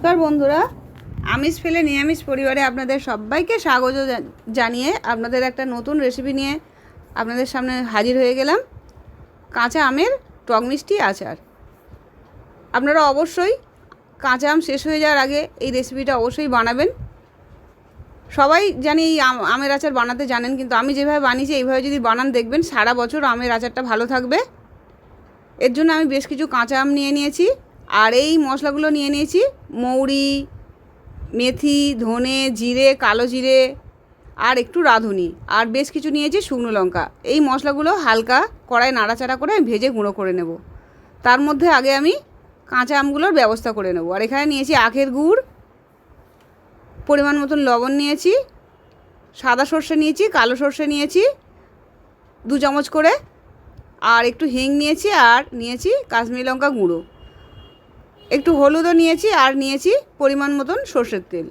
নমস্কার বন্ধুরা, আমিষ ফেলে নিরামিষ পরিবারে আপনাদের সবাইকে স্বাগত জানিয়ে আপনাদের একটা নতুন রেসিপি নিয়ে আপনাদের সামনে হাজির হয়ে গেলাম। কাঁচা আমের টক মিষ্টি আচার। আপনারা অবশ্যই কাঁচা আম শেষ হয়ে যাওয়ার আগে এই রেসিপিটা অবশ্যই বানাবেন। সবাই জানি এই আমের আচার বানাতে জানেন, কিন্তু আমি যেভাবে বানিয়েছি এইভাবে যদি বানান দেখবেন সারা বছর আমের আচারটা ভালো থাকবে। এর জন্য আমি বেশ কিছু কাঁচা আম নিয়ে নিয়েছি, আর এই মশলাগুলো নিয়ে নিয়েছি মৌরি, মেথি, ধনে, জিরে, কালো জিরে আর একটু রাঁধুনি, আর বেশ কিছু নিয়েছি শুকনো লঙ্কা। এই মশলাগুলো হালকা কড়াই নাড়াচাড়া করে ভেজে গুঁড়ো করে নেব। তার মধ্যে আগে আমি কাঁচা আমগুলোর ব্যবস্থা করে নেব। আর এখানে নিয়েছি আখের গুড়, পরিমাণ মতন লবণ নিয়েছি, সাদা সর্ষে নিয়েছি, কালো সর্ষে নিয়েছি 2 চামচ করে, আর একটু হিং নিয়েছি, আর নিয়েছি কাশ্মীরি লঙ্কা গুঁড়ো, একটু হলুদও নিয়েছি, আর নিয়েছি পরিমাণ মতন সর্ষের তেল।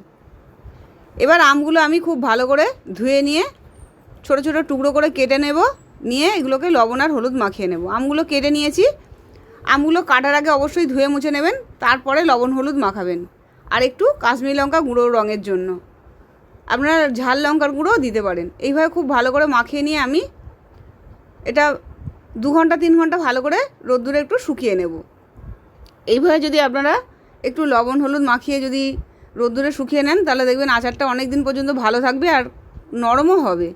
এবার আমগুলো আমি খুব ভালো করে ধুয়ে নিয়ে ছোট ছোট টুকরো করে কেটে নেব। নিয়ে এগুলোকে লবণ আর হলুদ মাখিয়ে নেব। আমগুলো কেটে নিয়েছি। আমগুলো কাটার আগে অবশ্যই ধুয়ে মুছে নেবেন, তারপরে লবণ হলুদ মাখাবেন। আর একটু কাশ্মীরি লঙ্কা গুঁড়ো রঙের জন্য, আপনারা ঝাল লঙ্কার গুঁড়োও দিতে পারেন। এইভাবে খুব ভালো করে মাখিয়ে নিয়ে আমি এটা 2 ঘন্টা 3 ঘন্টা ভালো করে রোদ্দুরে একটু শুকিয়ে নেব। এইভাবে যদি আপনারা একটু লবণ হলুদ মাখিয়ে যদি রোদ্দুরে শুকিয়ে নেন, তাহলে দেখবেন আচারটা অনেক দিন পর্যন্ত ভালো থাকবে আর নরমও হবে।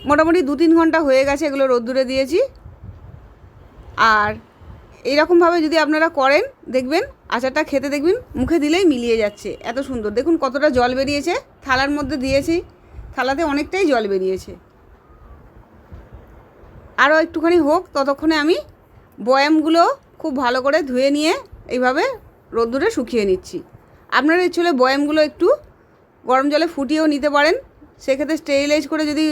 মোটামুটি 2-3 ঘন্টা হয়ে গেছে এগুলো রোদ্দুরে দিয়েছি। আর এইরকমভাবে যদি আপনারা করেন দেখবেন আচারটা খেতে দেখবেন মুখে দিলেই মিলিয়ে যাচ্ছে, এত সুন্দর। দেখুন কতটা জল বেরিয়েছে, থালার মধ্যে দিয়েছি, থালাতে অনেকটাই জল বেরিয়েছে। আরও একটুখানি হোক, ততক্ষণে আমি বয়ামগুলো খুব ভালো করে ধুয়ে নিয়ে এইভাবে রোদ্দুরে শুকিয়ে নিচ্ছি। আপনারা ইচ্ছে বয়ামগুলো একটু গরম জলে ফুটিয়েও নিতে পারেন। সেক্ষেত্রে স্টেরিলাইজ করে যদি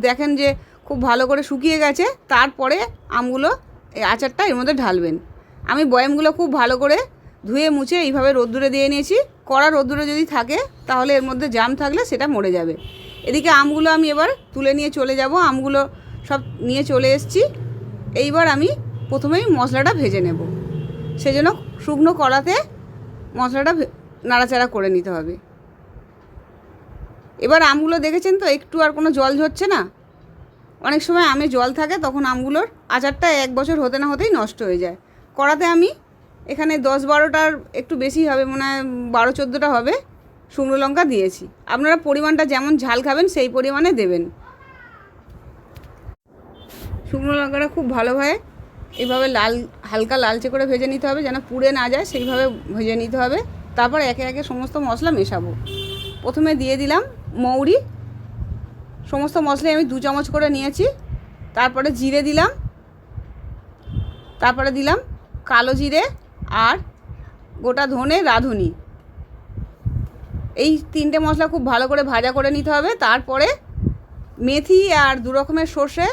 দেখেন যে খুব ভালো করে শুকিয়ে গেছে, তারপরে আমগুলো এই আচারটা এর মধ্যে ঢালবেন। আমি বয়ামগুলো খুব ভালো করে ধুয়ে মুছে এইভাবে রোদ্দুরে দিয়ে নিয়েছি। কড়া রোদ্দুরে যদি থাকে তাহলে এর মধ্যে জাম থাকলে সেটা মরে যাবে। এদিকে আমগুলো আমি এবার তুলে নিয়ে চলে যাব। আমগুলো সব নিয়ে চলে এসেছি। এইবার আমি প্রথমেই মশলাটা ভেজে নেব। সেজন্য শুকনো কড়াতে মশলাটা নাড়াচাড়া করে নিতে হবে। এবার আমগুলো দেখেছেন তো একটু আর কোনো জল ঝরছে না। অনেক সময় আমে জল থাকে, তখন আমগুলোর আচারটা 1 বছর হতে না হতেই নষ্ট হয়ে যায়। কড়াতে আমি এখানে 10-12টার একটু বেশি হবে, মনে হয় 12-14টা হবে শুকনো লঙ্কা দিয়েছি। আপনারা পরিমাণটা যেমন ঝাল খাবেন সেই পরিমাণে দেবেন। শুকনো লঙ্কাটা খুব ভালোভাবে এইভাবে হালকা লালচে করে ভেজে নিতে হবে, যেন পুড়ে না যায় সেইভাবে ভেজে নিতে হবে। তারপর একে একে সমস্ত মশলা মেশাবো। প্রথমে দিয়ে দিলাম মৌরি, সমস্ত মশলাই আমি 2 চামচ করে নিয়েছি। তারপরে জিরে দিলাম, তারপরে দিলাম কালো জিরে আর গোটা ধনে, রাঁধুনি। এই 3টে মশলা খুব ভালো করে ভাজা করে নিতে হবে। তারপরে মেথি আর 2 রকমের সর্ষে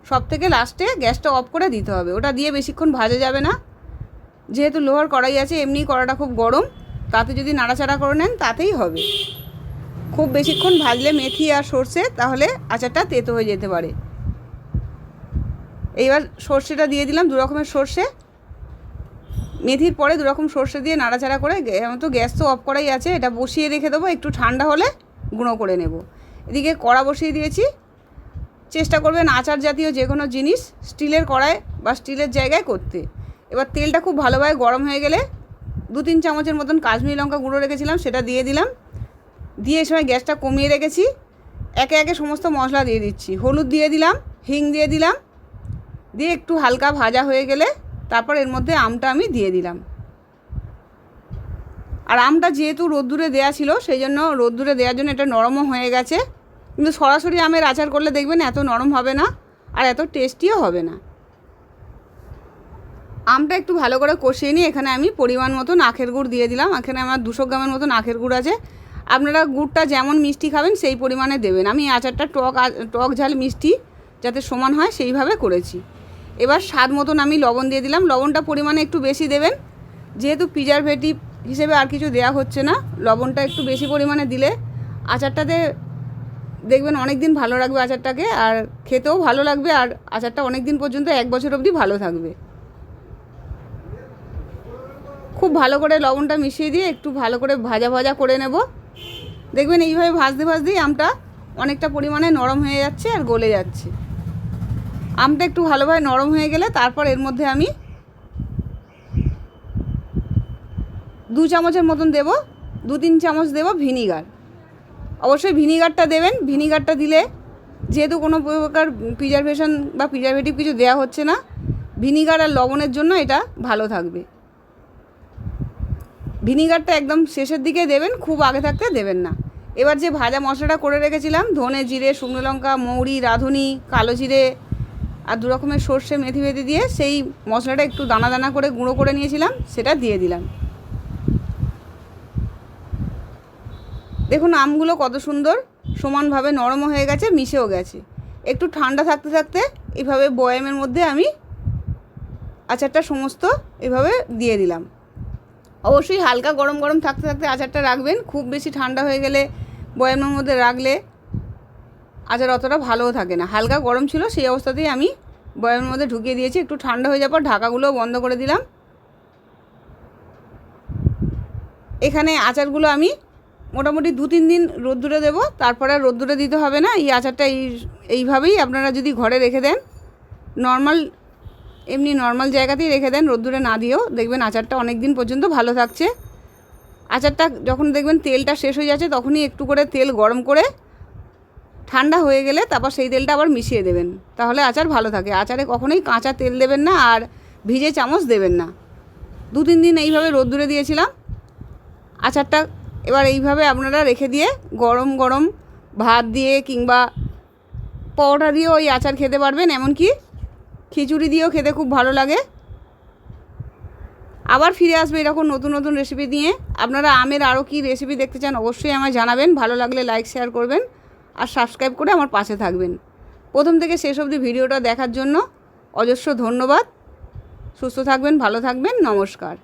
সব থেকে লাস্টে গ্যাসটা অফ করে দিতে হবে। ওটা দিয়ে বেশিক্ষণ ভাজা যাবে না, যেহেতু লোহার কড়াই আছে, এমনি কড়াটা খুব গরম, তাতে যদি নাড়াচাড়া করে নেন তাতেই হবে। খুব বেশিক্ষণ ভাজলে মেথি আর সর্ষে তাহলে আচারটা তেতো হয়ে যেতে পারে। এইবার সর্ষেটা দিয়ে দিলাম, 2 রকমের সর্ষে। মেথির পরে 2 রকম সর্ষে দিয়ে নাড়াচাড়া করে তো গ্যাস তো অফ করাই আছে, এটা বসিয়ে রেখে দেবো। একটু ঠান্ডা হলে গুঁড়ো করে নেব। এদিকে কড়া বসিয়ে দিয়েছি। চেষ্টা করবেন আচার জাতীয় যে কোনো জিনিস স্টিলের কড়াই বা স্টিলের জায়গায় করতে। এবার তেলটা খুব ভালোভাবে গরম হয়ে গেলে 2-3 চামচের মতন কাশ্মীরি লঙ্কা গুঁড়ো রেখেছিলাম সেটা দিয়ে দিলাম। দিয়ে এই সময় গ্যাসটা কমিয়ে রেখেছি। একে একে সমস্ত মশলা দিয়ে দিচ্ছি। হলুদ দিয়ে দিলাম, হিং দিয়ে দিলাম। দিয়ে একটু হালকা ভাজা হয়ে গেলে তারপর এর মধ্যে আমটা আমি দিয়ে দিলাম। আর আমটা যেহেতু রোদ্দুরে দেওয়া ছিল, সেই জন্য রোদ্দুরে দেওয়ার জন্য এটা নরমও হয়ে গেছে। কিন্তু সরাসরি আমের আচার করলে দেখবেন এত নরম হবে না আর এত টেস্টিও হবে না। আমটা একটু ভালো করে কষিয়ে নিয়ে এখানে আমি পরিমাণ মতন আখের গুড় দিয়ে দিলাম। এখানে আমার 200 গ্রামের মতন আখের গুড় আছে। আপনারা গুড়টা যেমন মিষ্টি খাবেন সেই পরিমাণে দেবেন। আমি আচারটা টক ঝাল মিষ্টি যাতে সমান হয় সেইভাবে করেছি। এবার স্বাদ মতন আমি লবণ দিয়ে দিলাম। লবণটা পরিমাণে একটু বেশি দেবেন, যেহেতু প্রিজারভেটিভ হিসেবে আর কিছু দেওয়া হচ্ছে না। লবণটা একটু বেশি পরিমাণে দিলে আচারটাতে দেখবেন অনেক দিন ভালো রাখবে আচারটাকে, আর খেতেও ভালো লাগবে, আর আচারটা অনেক দিন পর্যন্ত 1 বছর অবধি ভালো থাকবে। খুব ভালো করে লবণটা মিশিয়ে দিয়ে একটু ভালো করে ভাজা ভাজা করে নেব। দেখবেন এইভাবে ভাজতে ভাজতেই আমটা অনেকটা পরিমাণে নরম হয়ে যাচ্ছে আর গলে যাচ্ছে। আমটা একটু ভালোভাবে নরম হয়ে গেলে তারপর এর মধ্যে আমি 2 চামচের মতন দেব, 2-3 চামচ দেব ভিনিগার। অবশ্যই ভিনিগারটা দেবেন। ভিনিগারটা দিলে যেহেতু কোনো প্রকার প্রিজারভেশন বা প্রিজারভেটিভ কিছু দেওয়া হচ্ছে না, ভিনিগার আর লবণের জন্য এটা ভালো থাকবে। ভিনিগারটা একদম শেষের দিকে দেবেন, খুব আগে থাকতে দেবেন না। এবার যে ভাজা মশলাটা করে রেখেছিলাম, ধনে, জিরে, শুকনো লঙ্কা, মৌরি, রাঁধুনি, কালো জিরে আর 2 রকমের সর্ষে, মেথি ফেথি দিয়ে সেই মশলাটা একটু দানা দানা করে গুঁড়ো করে নিয়েছিলাম, সেটা দিয়ে দিলাম। দেখুন আমগুলো কত সুন্দর সমানভাবে নরমও হয়ে গেছে, মিশেও গেছে। একটু ঠান্ডা থাকতে থাকতে এইভাবে বয়ামের মধ্যে আমি আচারটা সমস্ত এভাবে দিয়ে দিলাম। অবশ্যই হালকা গরম গরম থাকতে থাকতে আচারটা রাখবেন। খুব বেশি ঠান্ডা হয়ে গেলে বয়ামের মধ্যে রাখলে আচার অতটা ভালোও থাকে না। হালকা গরম ছিল সেই অবস্থাতেই আমি বয়ামের মধ্যে ঢুকিয়ে দিয়েছি। একটু ঠান্ডা হয়ে যাওয়ার পর ঢাকাগুলোও বন্ধ করে দিলাম। এখানে আচারগুলো আমি মোটামুটি 2-3 দিন রোদ্দুরে দেবো, তারপরে আর রোদ্দুরে দিতে হবে না। এই আচারটা এইভাবেই আপনারা যদি ঘরে রেখে দেন, এমনি নর্মাল জায়গাতেই রেখে দেন, রোদ্দুরে না দিয়েও, দেখবেন আচারটা অনেক দিন পর্যন্ত ভালো থাকছে। আচারটা যখন দেখবেন তেলটা শেষ হয়ে যাচ্ছে, তখনই একটু করে তেল গরম করে ঠান্ডা হয়ে গেলে তারপর সেই তেলটা আবার মিশিয়ে দেবেন, তাহলে আচার ভালো থাকে। আচারে কখনোই কাঁচা তেল দেবেন না আর ভিজে চামচ দেবেন না। 2-3 দিন এইভাবে রোদ্দুরে দিয়েছিলাম আচারটা। এবার এইভাবে আপনারা রেখে দিয়ে গরম গরম ভাত দিয়ে কিংবা পরোটা দিয়েও ওই আচার খেতে পারবেন, এমনকি খিচুড়ি দিয়েও খেতে খুব ভালো লাগে। আবার ফিরে আসবে এরকম নতুন নতুন রেসিপি নিয়ে। আপনারা আমের আরও কী রেসিপি দেখতে চান অবশ্যই আমায় জানাবেন। ভালো লাগলে লাইক শেয়ার করবেন আর সাবস্ক্রাইব করে আমার পাশে থাকবেন। প্রথম থেকে শেষ অবধি ভিডিওটা দেখার জন্য অজস্র ধন্যবাদ। সুস্থ থাকবেন, ভালো থাকবেন, নমস্কার।